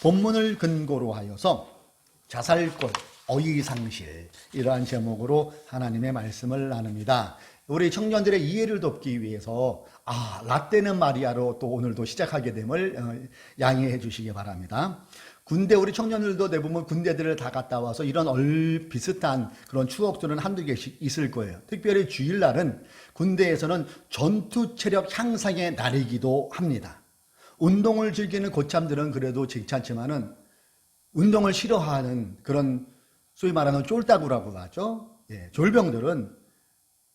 본문을 근거로 하여서 자살골, 어이상실 이러한 제목으로 하나님의 말씀을 나눕니다. 우리 청년들의 이해를 돕기 위해서 라떼는 마리아로 또 오늘도 시작하게 됨을 양해해 주시기 바랍니다. 군대, 우리 청년들도 대부분 군대들을 다 갔다 와서 이런 비슷한 그런 추억들은 한두 개씩 있을 거예요. 특별히 주일날은 군대에서는 전투 체력 향상의 날이기도 합니다. 운동을 즐기는 고참들은 그래도 괜찮지만은 운동을 싫어하는 그런 소위 말하는 쫄따구라고 하죠. 졸병들은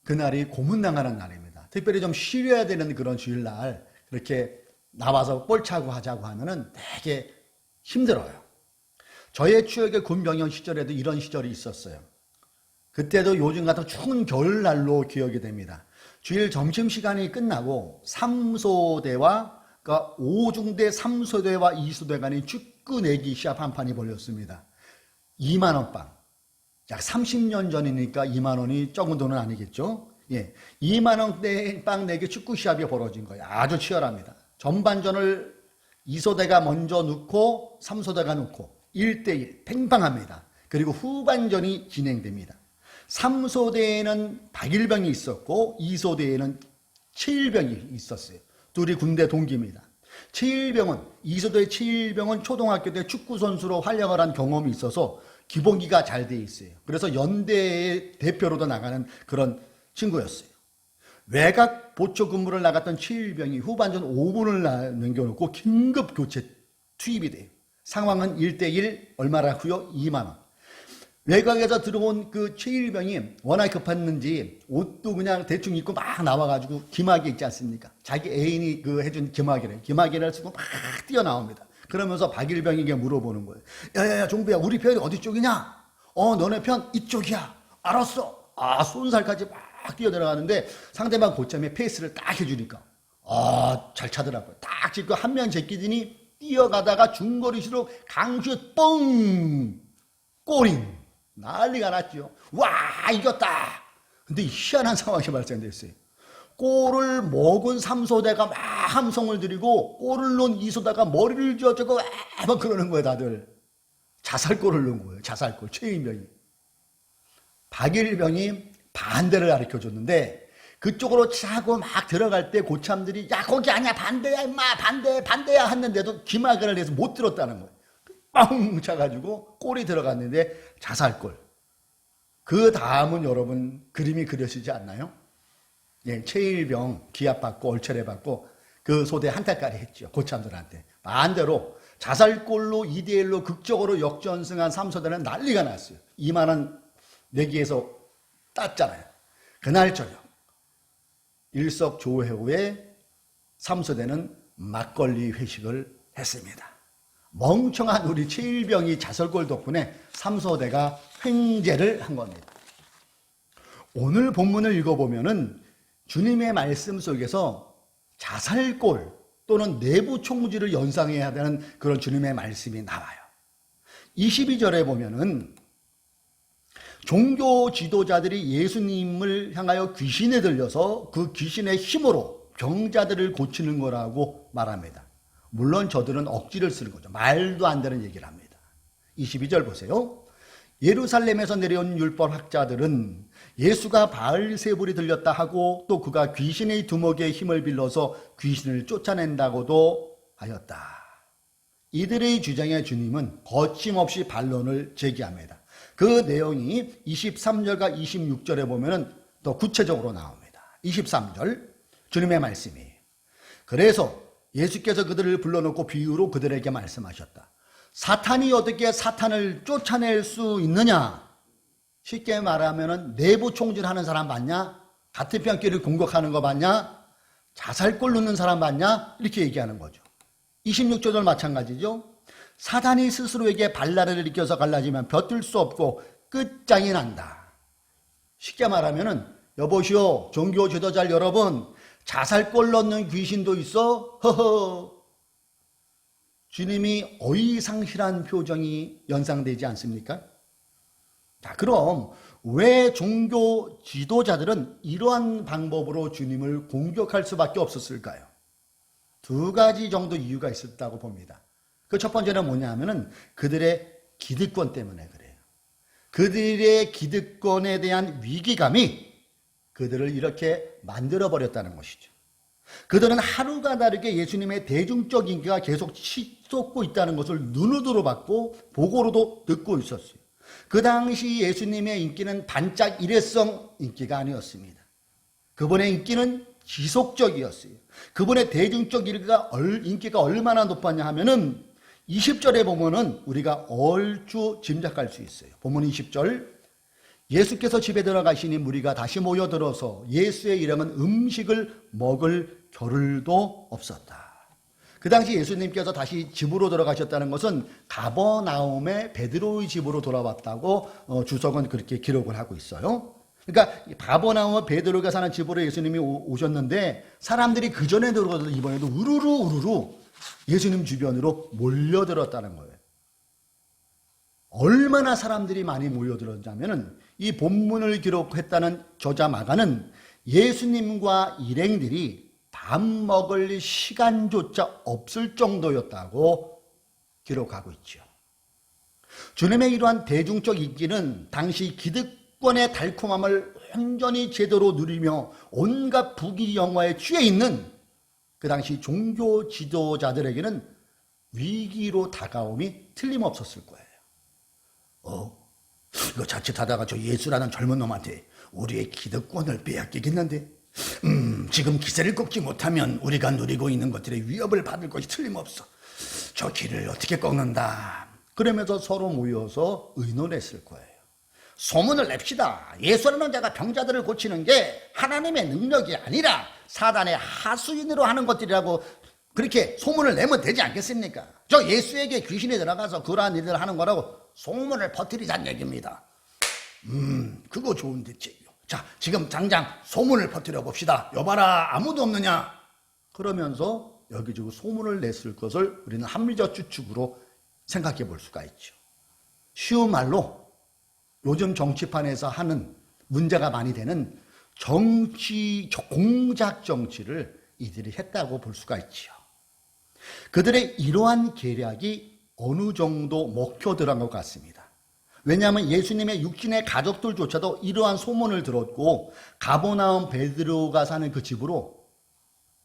그날이 고문당하는 날입니다. 특별히 좀 쉬려야 되는 그런 주일날 그렇게 나와서 볼 차고 하자고 하면은 되게 힘들어요. 저의 추억의 군병영 시절에도 이런 시절이 있었어요. 그때도 요즘 같은 추운 겨울날로 기억이 됩니다. 주일 점심시간이 끝나고 3소대와 그러니까 5중대 3소대와 2소대 간의 축구 내기 시합 한 판이 벌렸습니다. 2만원 빵. 약 30년 전이니까 2만원이 적은 돈은 아니겠죠. 2만원대 빵 내기 축구 시합이 벌어진 거예요. 아주 치열합니다. 전반전을 2소대가 먼저 넣고 3소대가 넣고 1대1 팽팽합니다. 그리고 후반전이 진행됩니다. 3소대에는 박일병이 있었고 2소대에는 최일병이 있었어요. 둘이 군대 동기입니다. 최일병은 2소대 최일병은 초등학교 때 축구선수로 활약을 한 경험이 있어서 기본기가 잘 돼 있어요. 그래서 연대의 대표로도 나가는 그런 친구였어요. 외곽 보초 근무를 나갔던 최일병이 후반전 5분을 남겨놓고 긴급 교체 투입이 돼요. 상황은 1대1 얼마라고요? 2만원. 외곽에서 들어온 그 최일병이 워낙 급했는지 옷도 그냥 대충 입고 막 나와가지고 기마개 있지 않습니까? 자기 애인이 해준 기마개를 쓰고 막 뛰어나옵니다. 그러면서 박일병에게 물어보는 거예요. 야야야 종부야, 우리 편이 어디 쪽이냐? 너네 편 이쪽이야. 알았어. 쏜살까지 막 뛰어들어가는데 상대방 고점에 페이스를 딱 해주니까 잘 차더라고요. 딱 찍고 한 명 제끼더니 뛰어가다가 중거리수로 강슛 뻥! 골인! 난리가 났죠. 와, 이겼다! 근데 희한한 상황이 발생됐어요. 골을 먹은 3소대가 막 함성을 들이고 골을 넣은 2소대가 머리를 쥐어주고 막 그러는 거예요, 다들. 자살골을 넣은 거예요, 자살골. 최일병이. 박일병이 반대를 가르쳐 줬는데 그쪽으로 차고 막 들어갈 때 고참들이 야, 거기 아니야, 반대야 임마, 반대야 했는데도 기마개를 해서 못 들었다는 거예요. 뻥 차가지고 골이 들어갔는데 자살골. 그 다음은 여러분 그림이 그려지지 않나요? 최일병 기합받고 얼차려받고 그 소대 한타까리 했죠. 고참들한테. 반대로 자살골로 2대1로 극적으로 역전승한 3소대는 난리가 났어요. 2만원 내기에서 땄잖아요. 그날 저녁 일석조회후에 3소대는 막걸리 회식을 했습니다. 멍청한 우리 최일병이 자살골 덕분에 3소대가 횡재를 한 겁니다. 오늘 본문을 읽어보면은 주님의 말씀 속에서 자살골 또는 내부 총질을 연상해야 되는 그런 주님의 말씀이 나와요. 22절에 보면은 종교 지도자들이 예수님을 향하여 귀신에 들려서 그 귀신의 힘으로 병자들을 고치는 거라고 말합니다. 물론 저들은 억지를 쓰는 거죠. 말도 안 되는 얘기를 합니다. 22절 보세요. 예루살렘에서 내려온 율법학자들은 예수가 바알세불이 들렸다 하고 또 그가 귀신의 두목의 힘을 빌려서 귀신을 쫓아낸다고도 하였다. 이들의 주장에 주님은 거침없이 반론을 제기합니다. 그 내용이 23절과 26절에 보면 더 구체적으로 나옵니다. 23절 주님의 말씀이 그래서 예수께서 그들을 불러놓고 비유로 그들에게 말씀하셨다. 사탄이 어떻게 사탄을 쫓아낼 수 있느냐? 쉽게 말하면 내부 총질하는 사람 봤냐? 같은 편끼리 공격하는 거 봤냐? 자살골 넣는 사람 봤냐? 이렇게 얘기하는 거죠. 26절도 마찬가지죠. 사탄이 스스로에게 발라를 일으켜서 갈라지면 벼들 수 없고 끝장이 난다. 쉽게 말하면 여보시오 종교 지도자 여러분, 자살골 넣는 귀신도 있어? 허허. 주님이 어이상실한 표정이 연상되지 않습니까? 자, 그럼 왜 종교 지도자들은 이러한 방법으로 주님을 공격할 수밖에 없었을까요? 두 가지 정도 이유가 있었다고 봅니다. 그 첫 번째는 뭐냐 하면은 그들의 기득권 때문에 그래요. 그들의 기득권에 대한 위기감이 그들을 이렇게 만들어버렸다는 것이죠. 그들은 하루가 다르게 예수님의 대중적 인기가 계속 치솟고 있다는 것을 눈으로 봤고 보고로도 듣고 있었어요. 그 당시 예수님의 인기는 반짝 일회성 인기가 아니었습니다. 그분의 인기는 지속적이었어요. 그분의 대중적 인기가 얼마나 높았냐 하면은 20절에 보면은 우리가 얼추 짐작할 수 있어요. 본문 20절. 예수께서 집에 들어가시니 무리가 다시 모여들어서 예수의 이름은 음식을 먹을 겨를도 없었다. 그 당시 예수님께서 다시 집으로 들어가셨다는 것은 가버나움의 베드로의 집으로 돌아왔다고 주석은 그렇게 기록을 하고 있어요. 그러니까 가버나움 베드로가 사는 집으로 예수님이 오셨는데 사람들이 그 전에 들어가도 이번에도 우르르 예수님 주변으로 몰려들었다는 거예요. 얼마나 사람들이 많이 몰려들었냐면은 이 본문을 기록했다는 저자 마가는 예수님과 일행들이 밥 먹을 시간조차 없을 정도였다고 기록하고 있죠. 주님의 이러한 대중적 인기는 당시 기득권의 달콤함을 온전히 제대로 누리며 온갖 부귀영화에 취해 있는 그 당시 종교 지도자들에게는 위기로 다가옴이 틀림없었을 거예요. 이거 자칫하다가 저 예수라는 젊은 놈한테 우리의 기득권을 빼앗기겠는데 지금 기세를 꺾지 못하면 우리가 누리고 있는 것들의 위협을 받을 것이 틀림없어. 저 길을 어떻게 꺾는다. 그러면서 서로 모여서 의논했을 거예요. 소문을 냅시다. 예수라는 자가 병자들을 고치는 게 하나님의 능력이 아니라 사단의 하수인으로 하는 것들이라고 그렇게 소문을 내면 되지 않겠습니까? 저 예수에게 귀신이 들어가서 그러한 일을 하는 거라고 소문을 퍼뜨리자는 얘기입니다. 그거 좋은 대책이요. 자, 지금 당장 소문을 퍼뜨려 봅시다. 여봐라, 아무도 없느냐? 그러면서 여기저기 소문을 냈을 것을 우리는 합리적 추측으로 생각해 볼 수가 있죠. 쉬운 말로 요즘 정치판에서 하는 문제가 많이 되는 공작 정치를 이들이 했다고 볼 수가 있죠. 그들의 이러한 계략이 어느 정도 먹혀들어간 것 같습니다. 왜냐하면 예수님의 육신의 가족들조차도 이러한 소문을 들었고 가버나움 베드로가 사는 그 집으로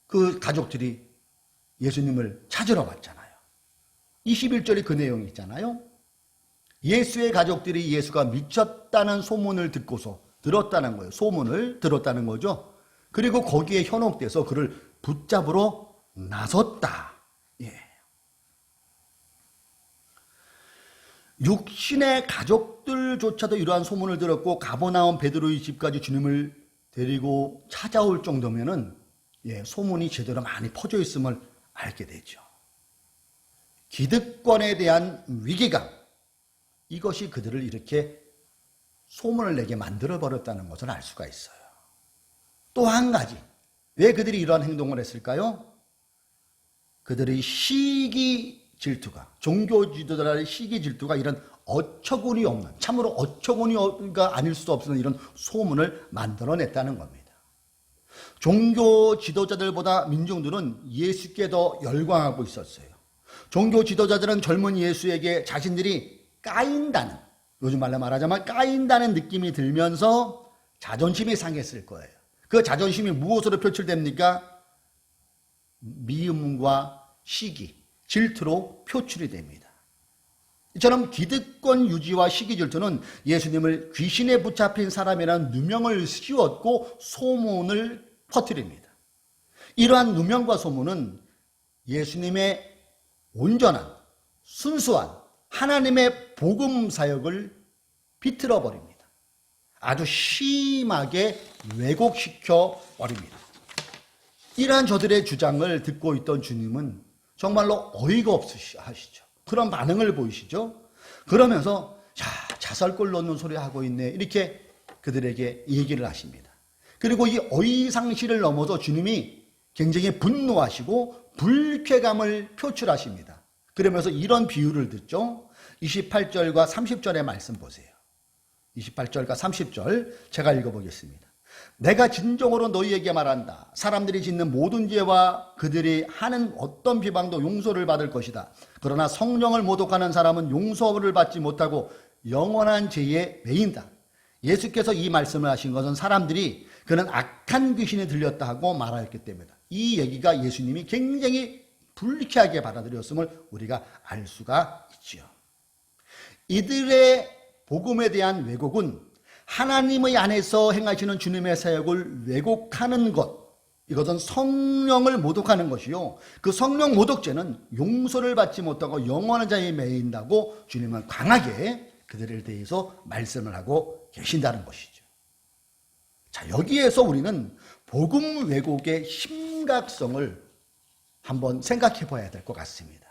그 가족들이 예수님을 찾으러 갔잖아요. 21절에 그 내용이 있잖아요. 예수의 가족들이 예수가 미쳤다는 소문을 듣고서 들었다는 거예요. 소문을 들었다는 거죠. 그리고 거기에 현혹돼서 그를 붙잡으러 나섰다. 예. 육신의 가족들조차도 이러한 소문을 들었고 가버나움 베드로의 집까지 주님을 데리고 찾아올 정도면은 소문이 제대로 많이 퍼져 있음을 알게 되죠. 기득권에 대한 위기감, 이것이 그들을 이렇게 소문을 내게 만들어버렸다는 것을 알 수가 있어요. 또 한 가지, 왜 그들이 이러한 행동을 했을까요? 그들의 시기 질투가, 종교 지도자들의 시기 질투가 이런 어처구니 없는, 참으로 어처구니가 아닐 수 없는 이런 소문을 만들어냈다는 겁니다. 종교 지도자들보다 민중들은 예수께 더 열광하고 있었어요. 종교 지도자들은 젊은 예수에게 자신들이 까인다는, 요즘 말로 말하자면 까인다는 느낌이 들면서 자존심이 상했을 거예요. 그 자존심이 무엇으로 표출됩니까? 미움과 시기, 질투로 표출이 됩니다. 이처럼 기득권 유지와 시기 질투는 예수님을 귀신에 붙잡힌 사람이라는 누명을 씌웠고 소문을 퍼뜨립니다. 이러한 누명과 소문은 예수님의 온전한, 순수한 하나님의 복음 사역을 비틀어 버립니다. 아주 심하게 왜곡시켜 버립니다. 이러한 저들의 주장을 듣고 있던 주님은 정말로 어이가 없으시죠. 그런 반응을 보이시죠. 그러면서 자살골 넣는 소리 하고 있네, 이렇게 그들에게 얘기를 하십니다. 그리고 이 어이상실을 넘어서 주님이 굉장히 분노하시고 불쾌감을 표출하십니다. 그러면서 이런 비유를 듣죠. 28절과 30절의 말씀 보세요. 28절과 30절 제가 읽어보겠습니다. 내가 진정으로 너희에게 말한다. 사람들이 짓는 모든 죄와 그들이 하는 어떤 비방도 용서를 받을 것이다. 그러나 성령을 모독하는 사람은 용서를 받지 못하고 영원한 죄에 매인다. 예수께서 이 말씀을 하신 것은 사람들이 그는 악한 귀신이 들렸다 하고 말하였기 때문이다. 이 얘기가 예수님이 굉장히 불쾌하게 받아들였음을 우리가 알 수가 있지요. 이들의 복음에 대한 왜곡은 하나님의 안에서 행하시는 주님의 사역을 왜곡하는 것, 이것은 성령을 모독하는 것이요. 그 성령 모독죄는 용서를 받지 못하고 영원한 자에 매인다고 주님은 강하게 그들에 대해서 말씀을 하고 계신다는 것이죠. 자, 여기에서 우리는 복음 왜곡의 심각성을 한번 생각해 봐야 될 것 같습니다.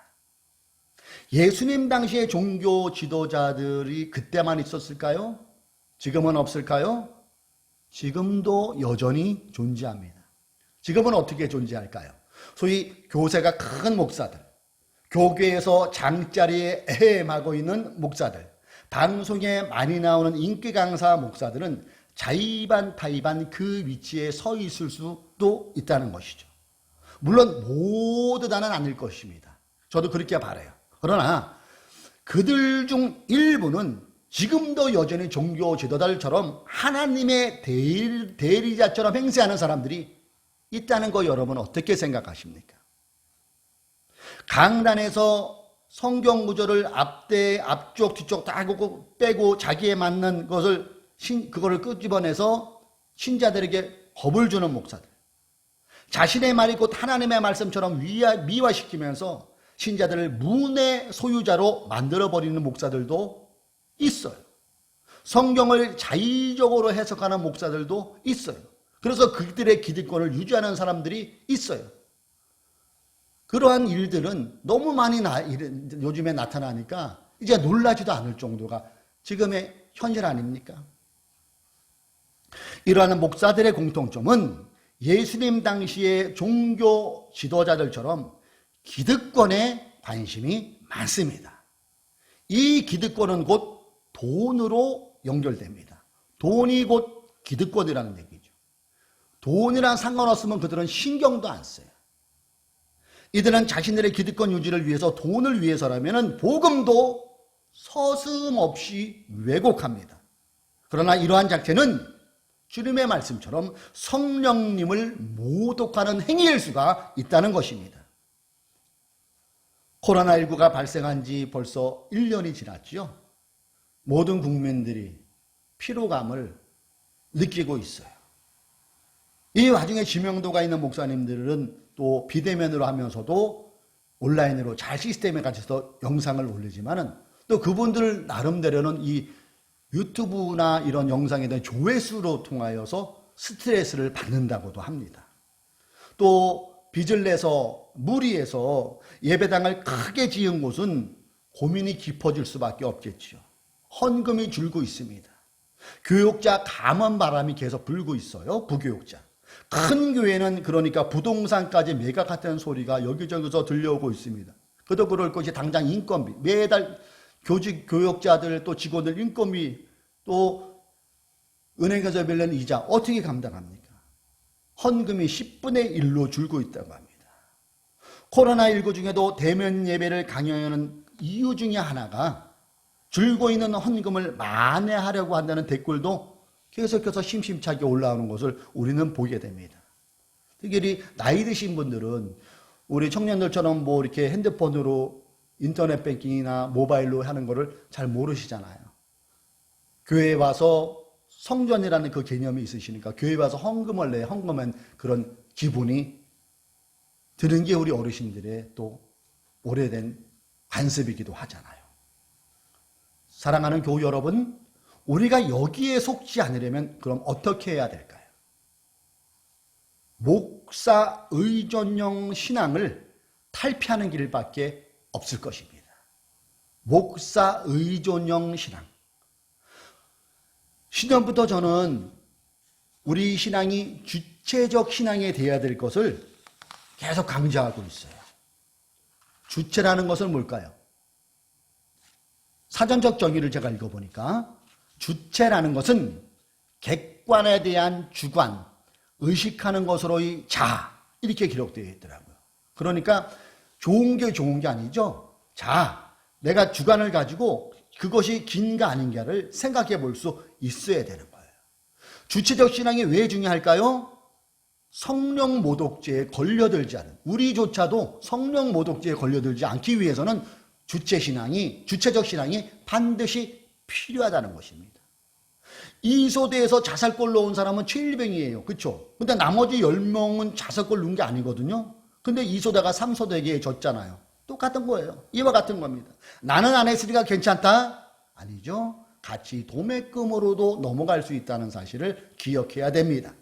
예수님 당시의 종교 지도자들이 그때만 있었을까요? 지금은 없을까요? 지금도 여전히 존재합니다. 지금은 어떻게 존재할까요? 소위 교세가 큰 목사들, 교계에서 장자리에 헤엄하고 있는 목사들, 방송에 많이 나오는 인기 강사 목사들은 자의반타의반 그 위치에 서 있을 수도 있다는 것이죠. 물론 모두 다는 아닐 것입니다. 저도 그렇게 바라요. 그러나 그들 중 일부는 지금도 여전히 종교 지도자들처럼 하나님의 대리자처럼 행세하는 사람들이 있다는 거 여러분 어떻게 생각하십니까? 강단에서 성경 구절을 앞쪽 뒤쪽 다 빼고 자기에 맞는 것을 그거를 끄집어내서 신자들에게 겁을 주는 목사들, 자신의 말이 곧 하나님의 말씀처럼 미화시키면서 신자들을 문의 소유자로 만들어버리는 목사들도 있어요. 성경을 자의적으로 해석하는 목사들도 있어요. 그래서 그들의 기득권을 유지하는 사람들이 있어요. 그러한 일들은 너무 많이 요즘에 나타나니까 이제 놀라지도 않을 정도가 지금의 현실 아닙니까? 이러한 목사들의 공통점은 예수님 당시의 종교 지도자들처럼 기득권에 관심이 많습니다. 이 기득권은 곧 돈으로 연결됩니다. 돈이 곧 기득권이라는 얘기죠. 돈이랑 상관없으면 그들은 신경도 안 써요. 이들은 자신들의 기득권 유지를 위해서 돈을 위해서라면 복음도 서슴없이 왜곡합니다. 그러나 이러한 자체는 주님의 말씀처럼 성령님을 모독하는 행위일 수가 있다는 것입니다. 코로나19가 발생한 지 벌써 1년이 지났죠. 모든 국민들이 피로감을 느끼고 있어요. 이 와중에 지명도가 있는 목사님들은 또 비대면으로 하면서도 온라인으로 잘 시스템에 갇혀서 영상을 올리지만은 또 그분들 나름대로는 이 유튜브나 이런 영상에 대한 조회수로 통하여서 스트레스를 받는다고도 합니다. 또 빚을 내서 무리해서 예배당을 크게 지은 곳은 고민이 깊어질 수밖에 없겠죠. 헌금이 줄고 있습니다. 교역자 감원 바람이 계속 불고 있어요. 부교역자. 큰 교회는 그러니까 부동산까지 매각하다는 소리가 여기저기서 들려오고 있습니다. 그도 그럴 것이 당장 인건비, 매달 교역자들 또 직원들 인건비 또 은행에서 빌린 이자 어떻게 감당합니까? 헌금이 10분의 1로 줄고 있다고 합니다. 코로나19 중에도 대면 예배를 강요하는 이유 중에 하나가 줄고 있는 헌금을 만회하려고 한다는 댓글도 계속해서 심심찮게 올라오는 것을 우리는 보게 됩니다. 특히 나이 드신 분들은 우리 청년들처럼 뭐 이렇게 핸드폰으로 인터넷 뱅킹이나 모바일로 하는 거를 잘 모르시잖아요. 교회에 와서 성전이라는 그 개념이 있으시니까 교회에 와서 헌금을 내 헌금한 그런 기분이 드는 게 우리 어르신들의 또 오래된 관습이기도 하잖아요. 사랑하는 교우 여러분, 우리가 여기에 속지 않으려면 그럼 어떻게 해야 될까요? 목사 의존형 신앙을 탈피하는 길밖에 없을 것입니다. 목사 의존형 신앙. 신년부터 저는 우리 신앙이 주체적 신앙이 되어야 될 것을 계속 강조하고 있어요. 주체라는 것은 뭘까요? 사전적 정의를 제가 읽어보니까 주체라는 것은 객관에 대한 주관, 의식하는 것으로의 자, 이렇게 기록되어 있더라고요. 그러니까 좋은 게 아니죠. 자, 내가 주관을 가지고 그것이 긴가 아닌가를 생각해 볼 수 있어야 되는 거예요. 주체적 신앙이 왜 중요할까요? 성령 모독죄에 걸려들지 않은, 우리조차도 성령 모독죄에 걸려들지 않기 위해서는 주체적 신앙이 반드시 필요하다는 것입니다. 이소대에서 자살골 넣은 사람은 최일병이에요. 그렇죠? 근데 나머지 10명은 자살골 넣은 게 아니거든요. 근데 이소대가 삼소대에게 졌잖아요. 똑같은 거예요. 이와 같은 겁니다. 나는 안 했으니까 괜찮다? 아니죠. 같이 도매금으로도 넘어갈 수 있다는 사실을 기억해야 됩니다.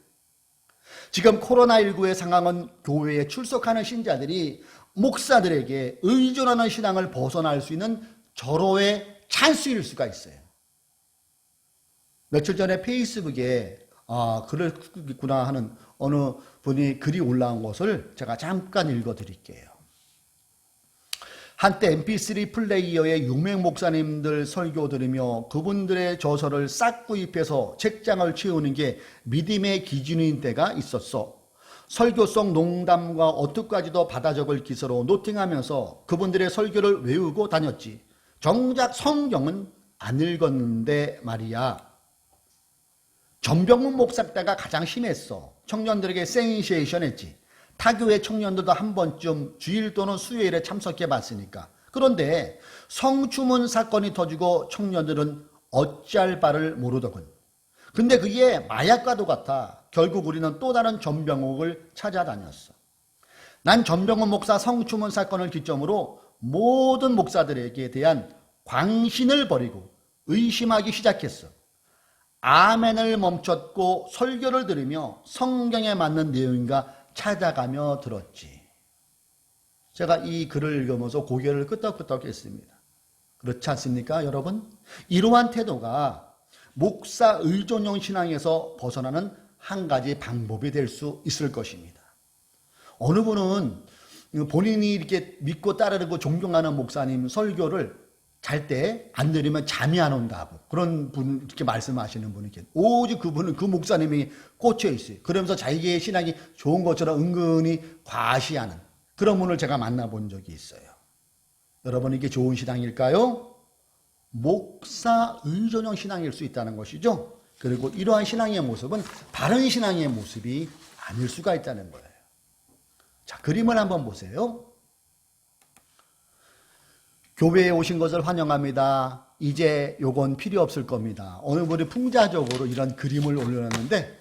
지금 코로나19의 상황은 교회에 출석하는 신자들이 목사들에게 의존하는 신앙을 벗어날 수 있는 절호의 찬스일 수가 있어요. 며칠 전에 페이스북에 그랬구나 하는 어느 분이 글이 올라온 것을 제가 잠깐 읽어드릴게요. 한때 mp3 플레이어의 유명 목사님들 설교 들으며 그분들의 저서를 싹 구입해서 책장을 채우는 게 믿음의 기준인 때가 있었어. 설교성 농담과 어투까지도 받아 적을 기서로 노팅하면서 그분들의 설교를 외우고 다녔지. 정작 성경은 안 읽었는데 말이야. 전병훈 목사 때가 가장 심했어. 청년들에게 센세이션 했지. 타교회 청년들도 한 번쯤 주일 또는 수요일에 참석해 봤으니까. 그런데 성추문 사건이 터지고 청년들은 어찌할 바를 모르더군. 근데 그게 마약과도 같아. 결국 우리는 또 다른 전병욱을 찾아다녔어. 난 전병훈 목사 성추문 사건을 기점으로 모든 목사들에게 대한 광신을 버리고 의심하기 시작했어. 아멘을 멈췄고 설교를 들으며 성경에 맞는 내용인가 찾아가며 들었지. 제가 이 글을 읽으면서 고개를 끄덕끄덕 했습니다. 그렇지 않습니까, 여러분? 이러한 태도가 목사 의존형 신앙에서 벗어나는 한 가지 방법이 될 수 있을 것입니다. 어느 분은 본인이 이렇게 믿고 따르고 존경하는 목사님 설교를 잘 때 안 들으면 잠이 안 온다고 그런 분 이렇게 말씀하시는 분이 계세요. 오직 그분은 그 목사님이 꽂혀 있어요. 그러면서 자기의 신앙이 좋은 것처럼 은근히 과시하는 그런 분을 제가 만나본 적이 있어요. 여러분 이게 좋은 신앙일까요? 목사 의존형 신앙일 수 있다는 것이죠. 그리고 이러한 신앙의 모습은 바른 신앙의 모습이 아닐 수가 있다는 거예요. 자, 그림을 한번 보세요. 교회에 오신 것을 환영합니다. 이제 요건 필요 없을 겁니다. 어느 분이 풍자적으로 이런 그림을 올려놨는데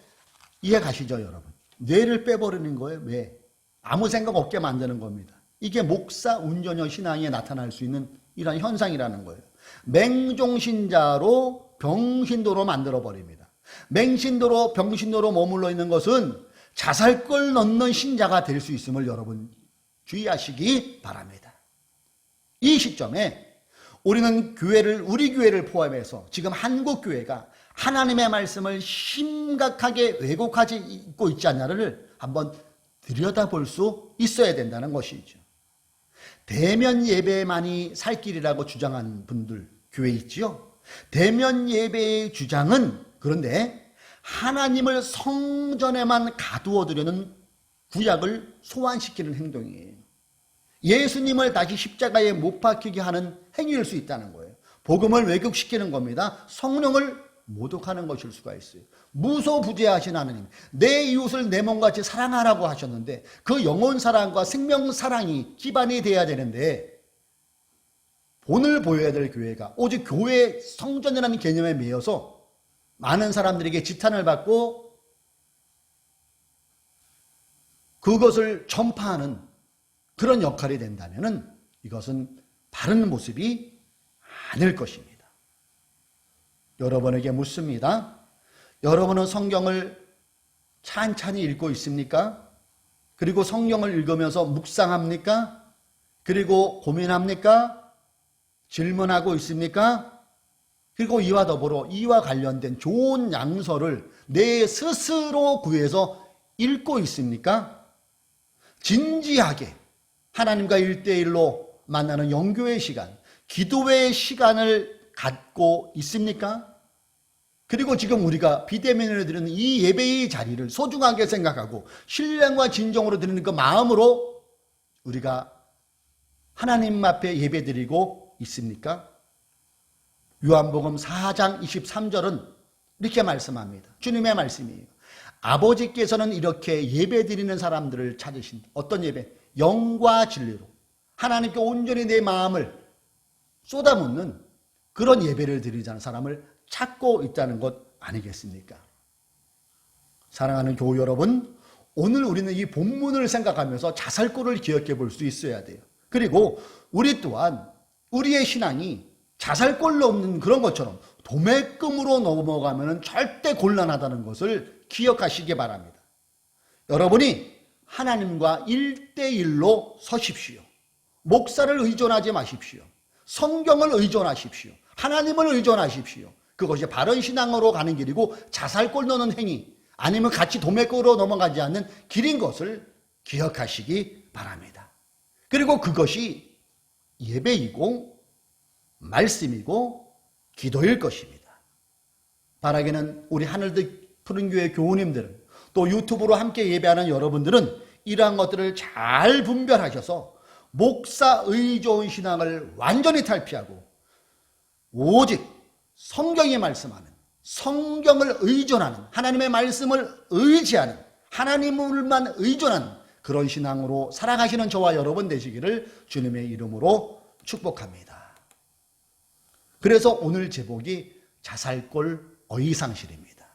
이해 가시죠, 여러분? 뇌를 빼버리는 거예요. 왜? 아무 생각 없게 만드는 겁니다. 이게 목사 운전형 신앙에 나타날 수 있는 이런 현상이라는 거예요. 맹종신자로 병신도로 만들어버립니다. 맹신도로 병신도로 머물러 있는 것은 자살골 넣는 신자가 될 수 있음을 여러분 주의하시기 바랍니다. 이 시점에 우리는 우리 교회를 포함해서 지금 한국 교회가 하나님의 말씀을 심각하게 왜곡하고 있지 않냐를 한번 들여다볼 수 있어야 된다는 것이죠. 대면 예배만이 살 길이라고 주장하는 분들 교회 있지요. 대면 예배의 주장은 그런데 하나님을 성전에만 가두어 두려는 구약을 소환시키는 행동이에요. 예수님을 다시 십자가에 못 박히게 하는 행위일 수 있다는 거예요. 복음을 왜곡시키는 겁니다. 성령을 모독하는 것일 수가 있어요. 무소부재하신 하나님, 내 이웃을 내 몸같이 사랑하라고 하셨는데 그 영혼 사랑과 생명 사랑이 기반이 돼야 되는데 본을 보여야 될 교회가 오직 교회 성전이라는 개념에 매여서 많은 사람들에게 지탄을 받고 그것을 전파하는 그런 역할이 된다면 이것은 바른 모습이 아닐 것입니다. 여러분에게 묻습니다. 여러분은 성경을 찬찬히 읽고 있습니까? 그리고 성경을 읽으면서 묵상합니까? 그리고 고민합니까? 질문하고 있습니까? 그리고 이와 더불어 이와 관련된 좋은 양서를 내 스스로 구해서 읽고 있습니까? 진지하게 하나님과 1대1로 만나는 영교의 시간, 기도의 시간을 갖고 있습니까? 그리고 지금 우리가 비대면으로 드리는 이 예배의 자리를 소중하게 생각하고 신령과 진정으로 드리는 그 마음으로 우리가 하나님 앞에 예배드리고 있습니까? 요한복음 4장 23절은 이렇게 말씀합니다. 주님의 말씀이에요. 아버지께서는 이렇게 예배드리는 사람들을 찾으신다. 어떤 예배? 영과 진리로 하나님께 온전히 내 마음을 쏟아붓는 그런 예배를 드리자는 사람을 찾고 있다는 것 아니겠습니까? 사랑하는 교우 여러분, 오늘 우리는 이 본문을 생각하면서 자살골을 기억해 볼 수 있어야 돼요. 그리고 우리 또한 우리의 신앙이 자살골 넘는 그런 것처럼 도매금으로 넘어가면 절대 곤란하다는 것을 기억하시기 바랍니다. 여러분이 하나님과 1대1로 서십시오. 목사를 의존하지 마십시오. 성경을 의존하십시오. 하나님을 의존하십시오. 그것이 바른 신앙으로 가는 길이고 자살골 넣는 행위 아니면 같이 도매골로 넘어가지 않는 길인 것을 기억하시기 바랍니다. 그리고 그것이 예배이고 말씀이고 기도일 것입니다. 바라기는 우리 하늘들 푸른교회 교우님들은 또 유튜브로 함께 예배하는 여러분들은 이러한 것들을 잘 분별하셔서 목사 의존 신앙을 완전히 탈피하고 오직 성경이 말씀하는 성경을 의존하는 하나님의 말씀을 의지하는 하나님을만 의존하는 그런 신앙으로 살아가시는 저와 여러분 되시기를 주님의 이름으로 축복합니다. 그래서 오늘 제목이 자살골 어이상실입니다.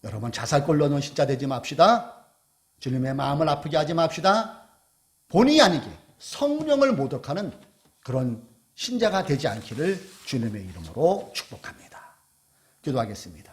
여러분 자살골 넣는 신자 되지 맙시다. 주님의 마음을 아프게 하지 맙시다. 본의 아니게 성령을 모독하는 그런 신자가 되지 않기를 주님의 이름으로 축복합니다. 기도하겠습니다.